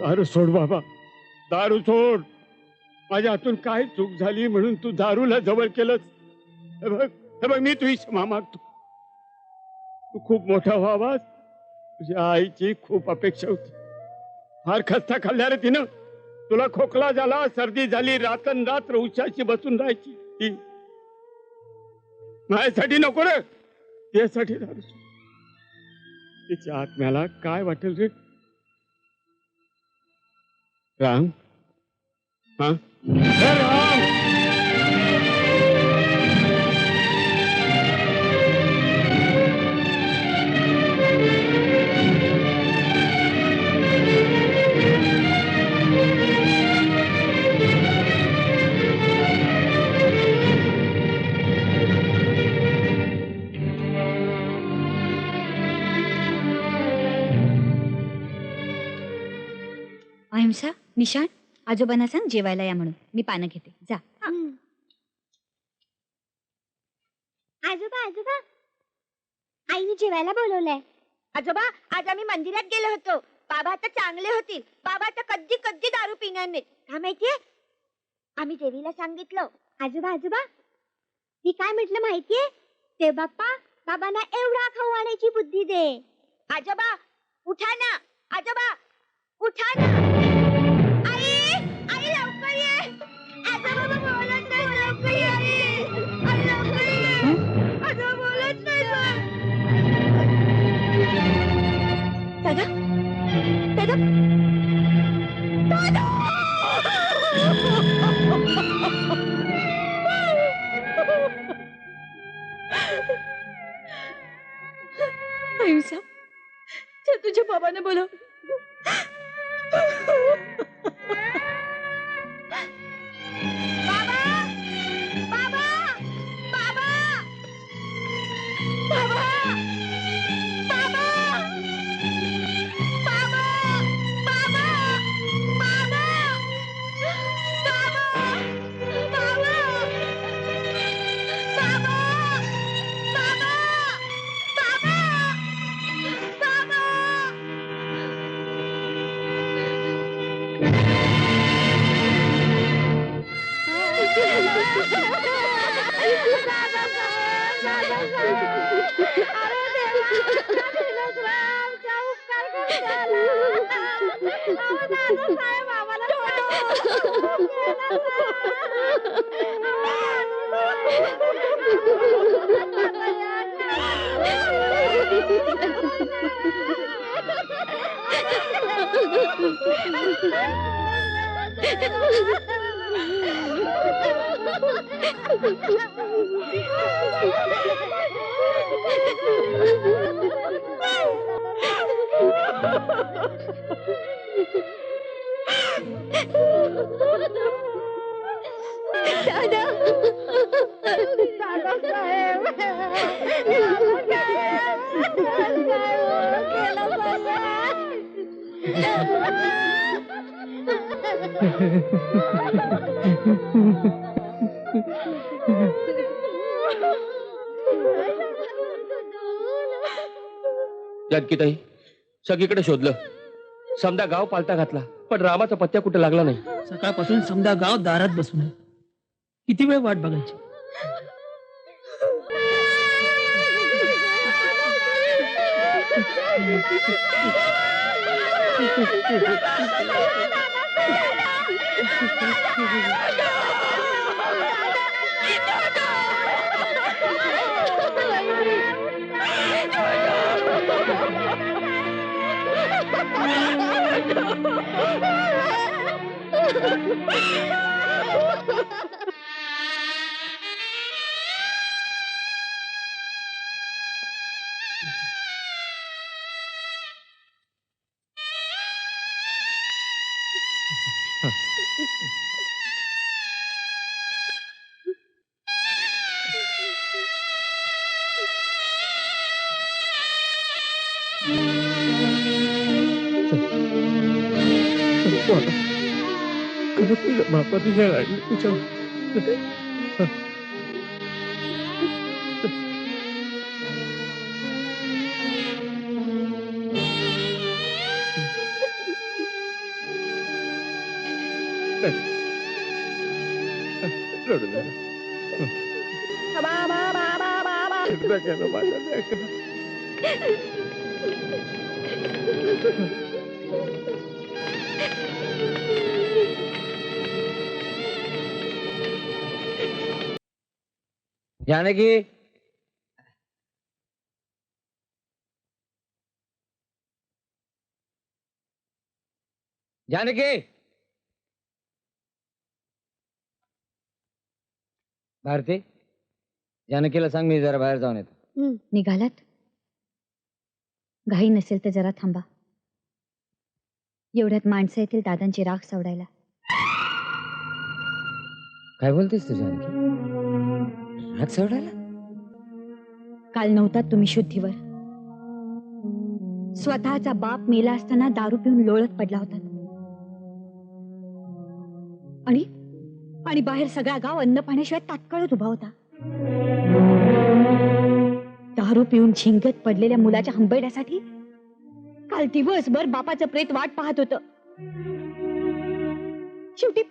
दारू सोड बाबा, दारू सोड. माझ्या हातून काय चूक झाली म्हणून तू दारूला जवळ केलंस. हे बघ मी तुझी क्षमा मागतो. तू खूप मोठा व्हावास तुझ्या आईची खूप अपेक्षा होती. फार खस्ता खाल्ल्या रे तिनं. तुला खोकला झाला, सर्दी झाली, रात्रंरात्र उशाशी बसून राहायची. ती माझ्यासाठी नको रे, त्यासाठी दारू सोड. तिच्या आत्म्याला काय वाटेल रे. राम, हा राम. अहिंसा, निशाण, आजोबांना सांग जेवायला या म्हणून. मी पानं घेते, जा. आजोबा आजोबा, आईने जेवायला बोलवलंय. आजोबा, आज आम्ही मंदिरात गेलो होतो. बाबा आता चांगले होतील. बाबा आता कधी कधी दारू पिणार नाहीत. का माहितीये, आम्ही देवीला सांगितलं. आजोबा आजोबा, मी काय म्हटलं माहितीये? ते बाप्पा बाबांना एवढा खाऊ आणायची बुद्धी दे. आजोबा उठा ना, आजोबा उठा ना. आई, आई लवकर ये. आजोबा बोलत नाही, लवकर ये. आई लवकर ये. आजोबा बोलत नाही. दादा, दादा, दादा. अहिंसा, चल तुझ्या बाबांना बोलव. बाबा, बाबा, बाबा, बाबा, बाबा, बाबा, बाबा, बाबा, जानकीताई, सगळीकडे शोधलं. समदा गाव पालता घातला, पण रामाचा पत्त्या कुठे लागला नाही. सकाळपासून समजा गाव दारात बसून आहे. किती वेळ वाट बघायची. बापा तुझ्या तुझ्या रडू नका. रडू नका ना माझ्या लेकरं. जानकी जानकी भारती जानकीला सांग मी जरा बाहेर जाऊन येतो. निघालात? घाई नसेल तर जरा थांबा. एवढ्यात माणसं येतील दादांची राख सोडायला. काय बोलतेस तू जानकी? राग सोडायला? काल नव्हतात तुम्ही शुद्धीवर. स्वतःचा बाप मेला असताना दारू पिऊन लोळत पडला होता. आणि आणि बाहेर सगळा गाव अन्न पाण्याशिवाय तात्काळच उभा होता. दारू पिऊन झिंगत पडलेल्या मुलाच्या हंबरड्यासाठी काल दिवसभर बापाचं प्रेत वाट पाहत होतं. शेवटी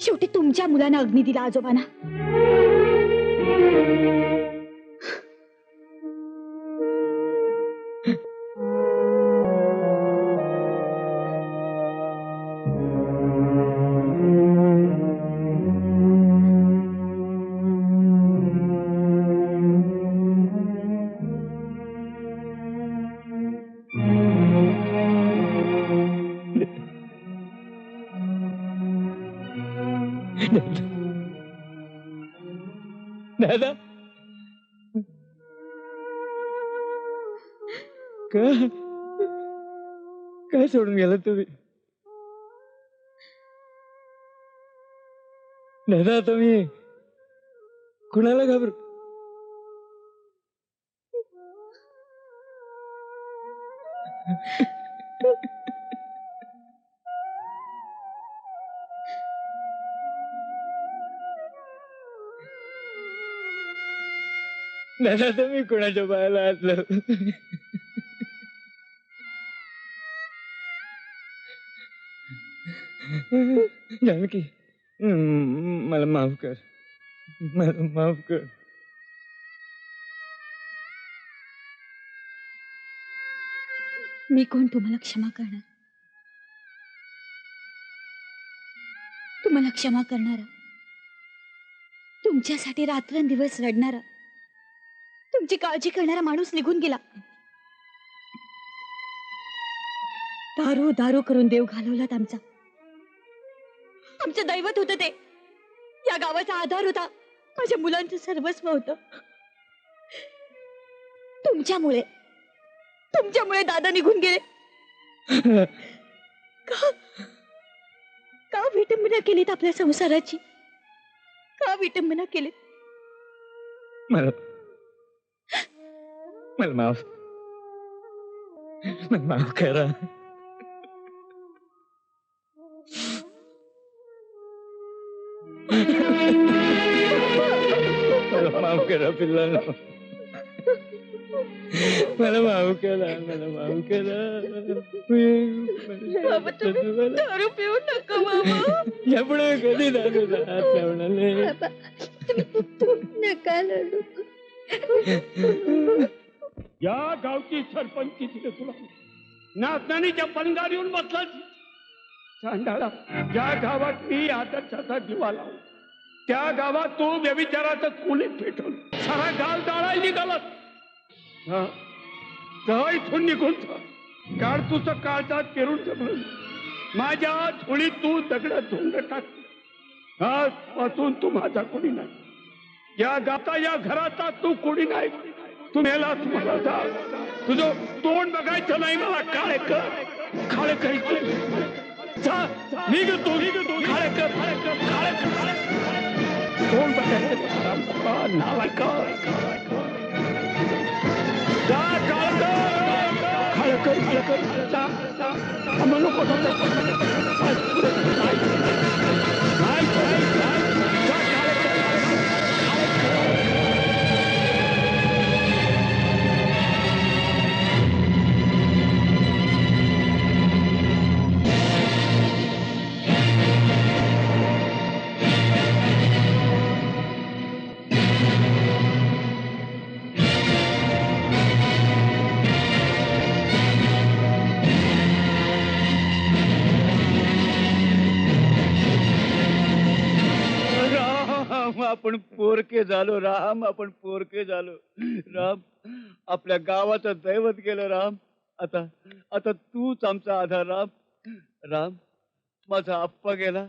शेवटी तुमच्या मुलानं अग्नी दिला आजोबांना. दादा काय सोडून गेला तुम्ही? दादा आता मी कुणाला घाबरू? दादा तुम्ही कुणाच्या पायाला हातलं? जानकी मला माफ कर. मला माफ कर. मी कोण तुम्हाला क्षमा करणार? तुम्हाला क्षमा करणारा, तुमच्यासाठी रात्रंदिवस रडणारा, तुमची काळजी करणारा माणूस निघून गेला. दारू दारू करून देव घालवलात आमचा. आमचं दैवत होतं ते. या गावाचा आधार होता. माझ्या मुलांचं सर्वस्व होतं. तुमच्यामुळे तुमच्यामुळे दादा निघून गेले. का का विटंबना केलीत आपल्या संसाराची? का विटंबना केलीत? मला माफ करा. मला माफ करा पिल्लांनो. मला माफ करा. मला माफ करा. दारू पिऊ नका बाबा. यापुढे कधी दारूला हात लावणार नाही. नका लढू. या गावची सरपंची तिथे तुला नाचनानीच्या पलंगावर येऊन बसला. सांडाळा ज्या गावात मी आदर्शाचा दिवा लावला त्या गावात तो व्यभिचाराचं खोलीत पेटवलं. सारा गाव जाळायला निघाला. इथून निघून काळ तुझं काळजात पेरून जमलं. माझ्या झोळीत तू दगड धोंड टाक. आजपासून तू माझा कोणी नाही. या गाता या घराचा तू कोणी नाही. तू मेला तुम्हाला जा. तुझं तोंड बघायचं नाही मला. काळे कर जा. निघ तू काळे कर. तोंड बघायचं नालायका. जा काळे कर जा. आम्हाला नको आपण पोरके झालो राम, आपण पोरके झालो राम. आपल्या गावाचं दैवत गेलं राम. आता आता तूच आमचा आधार राम. राम, माझा आप्पा गेला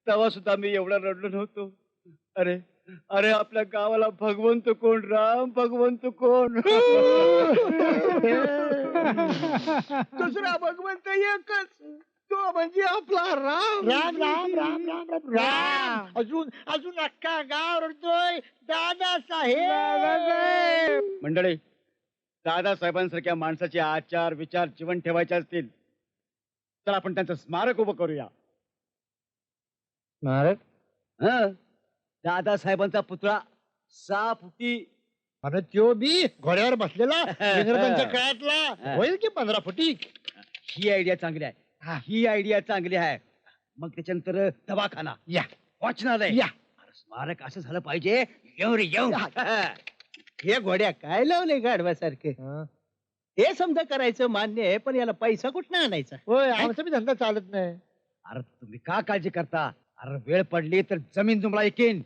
तेव्हा सुद्धा मी एवढा रडलो नव्हतो. अरे अरे आपल्या गावाला भगवंत कोण राम, भगवंत कोण? दुसरा भगवंत एकच, तो म्हणजे आपला राम. राम राम राम राम राम राम. अजून अजून अख्खा गाव रडतोय दादासाहेब. मंडळी, दादासाहेबांसारख्या माणसाचे आचार विचार जीवन ठेवायचे असतील तर आपण त्यांचं स्मारक उभं करूया. स्मारक? हं? दादासाहेबांचा पुतळा 6 फुटी. आणि तो बी घोड्यावर बसलेला इंग्रजांच्या काळातला होईल की 15 फुटी. ही आयडिया चांगली आहे. ही आयडिया चांगली आहे. मग त्याच्यानंतर दवाखाना, या वाचनालय, या. अरे स्मारक असं झालं पाहिजे. येऊ रे येऊ. हे घोड्या काय लावले गाढवासारखे? हे समजा करायचं मान्य आहे, पण याला पैसा कुठं आणायचा? होय, आमचा बी धंदा चालत नाही. अरे तुम्ही का काळजी करता? अरे वेळ पडली तर जमीन जुमला ऐकेन,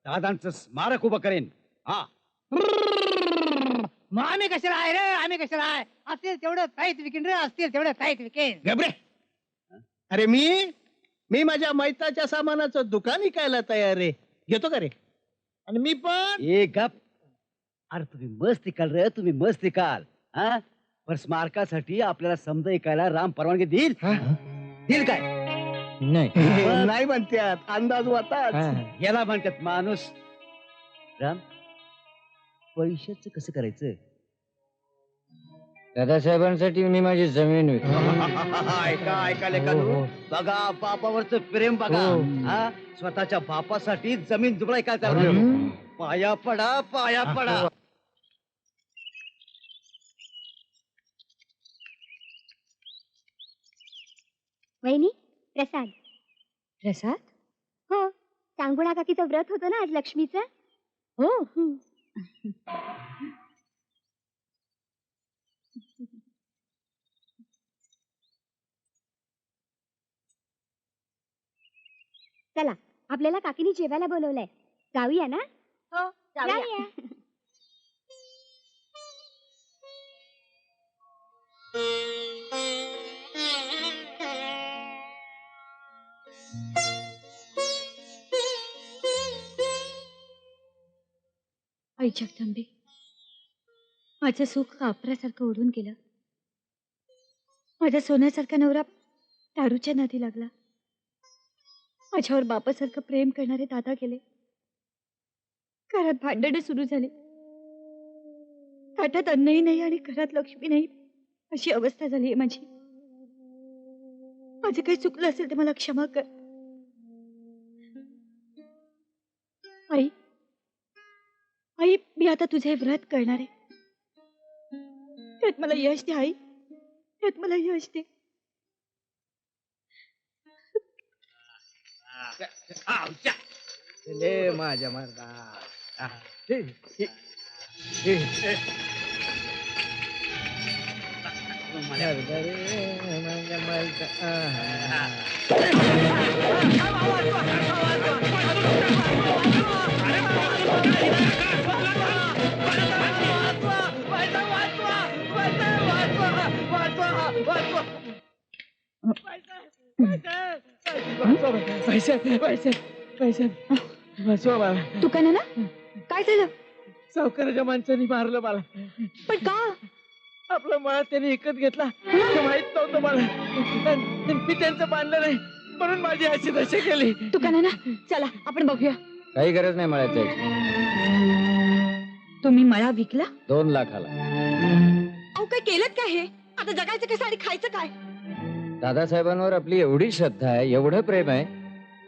दादांचं स्मारक उभं करेन. हा, मग आम्ही कशाला आहे रे? आम्ही कशाला आहे? असतील तेवढं साहित्य विकेन रे, असतील तेवढं साहित्य विकेन. घाबरे. अरे मी माझ्या मैताच्या सामानाचं दुकान विकायला तयार आहे. घेतो का रे? आणि मी पण ए गप. अरे तुम्ही मस्त इकाल रे, तुम्ही मस्त इकाल. हा, पण स्मारकासाठी आपल्याला समजा ऐकायला राम परवानगी देईल? देईल काय? नाही. नाही म्हणतात, अंदाज वाताच. याला म्हणतात माणूस. राम, पैशाचं कसं करायचं? दादासाहेबांसाठी मी माझी जमीन विकतो. ऐका ऐका लेकानू, बघा बापावरचं प्रेम बघा. हा, स्वतःच्या बापासाठी जमीन जुबळाय काय चालू? पाया पडा, पाया पडा. वहिनी, प्रसाद. प्रसाद? हो, सांगुणा काकीचं व्रत होतं ना आज लक्ष्मीचं. हो. चला, आपल्याला काकीने जेवायला बोलवलंय. जाऊया ना? हो जाऊया. आई जगदंबे, माझं सुख कापरासारखं ओढून गेलं. माझा सोन्यासारखा नवरा दारूच्या नादी लागला. माझ्यावर बापासारखं प्रेम करणारे दादा गेले. घरात भांडणे सुरू झाली. ताटात अन्नही नाही आणि घरात लक्ष्मी नाही, अशी अवस्था झाली आहे माझी. माझं काही चुकलं असेल तर मला क्षमा कर. आई, आई, मी आता तुझे व्रत करणार आहे. त्यात मला यश दे आई, त्यात मला यश दे. माझ्या मर्दा. दुकाना ना काय झालं? सावकाराच्या माणसाने मारलं मला. पण का? आपला मळा त्याने विकत घेतला हे माहित नव्हतं मला. मी त्यांचं बांधलं नाही म्हणून माझी अशी दशा केली. दुकाना ना, चला आपण बघूया. काही गरज नाही मळ्यात जायची. तुम्ही मळा विकला? 2 लाखाला. अहो, काय केलं काय? हे आता जगायचं कसं आणि खायचं काय? दादासाहेबांवर आपली एवढी श्रद्धा आहे, एवढं प्रेम आहे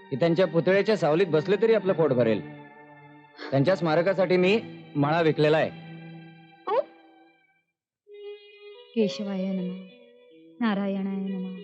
की त्यांच्या पुतळ्याच्या सावलीत बसले तरी आपलं पोट भरेल. त्यांच्या स्मारकासाठी मी मळा विकलेला आहे. केशवाय नमः, नारायणाय नमः,